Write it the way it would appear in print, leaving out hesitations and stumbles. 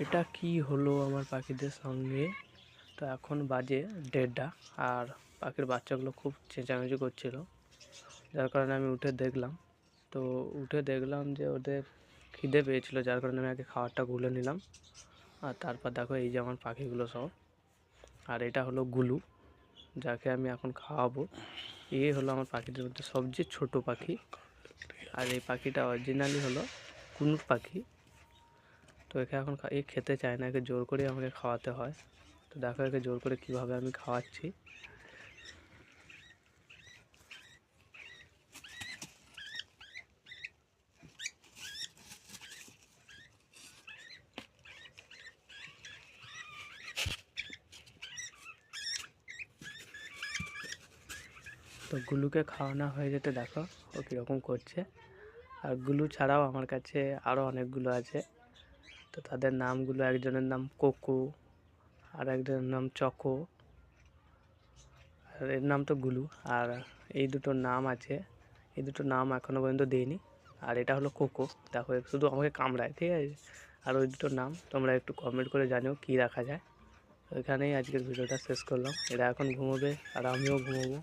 এটা কি হলো আমার পাখিদের সঙ্গে। তো এখন বাজে 1:30 আর পাখির বাচ্চাগুলো খুব চেঁচামেচি করছিল, যার কারণে আমি উঠে দেখলাম। তো উঠে দেখলাম যে ওদের খিদে পেয়েছিল, যার কারণে আমি আগে খাবারটা গুলে নিলাম। আর তারপর দেখো এই যে আমার পাখিগুলো সব। আর এটা হলো গুলু, যাকে আমি এখন খাওয়াবো। এই হলো আমার পাখিদের মধ্যে সবচেয়ে ছোট পাখি। আর এই পাখিটা অরিজিনালি হলো কুনুর পাখি। তো একে এখন এ খেতে চায় না, একে জোর করে আমাকে খাওয়াতে হয়। তো দেখো একে জোর করে কীভাবে আমি খাওয়াচ্ছি। তো গুলুকে খাওয়ানো হয়ে যেতে দেখো ও কীরকম করছে। আর গুলু ছাড়াও আমার কাছে আরও অনেকগুলো আছে। তো তাদের নামগুলো, একজনের নাম কোকো, আর একজনের নাম চকো, আর এর নাম তো গুলু। আর এই দুটো নাম আছে, এই দুটো নাম এখনও পর্যন্ত দিইনি। আর এটা হলো কোকো, দেখো শুধু আমাকে কামড়ায়, ঠিক আছে। আর ওই দুটোর নাম তোমরা একটু কমেন্ট করে জানিও কী রাখা যায়। ওইখানেই আজকের ভিডিওটা শেষ করলাম। এরা এখন ঘুমোবে আর আমিও ঘুমোবো।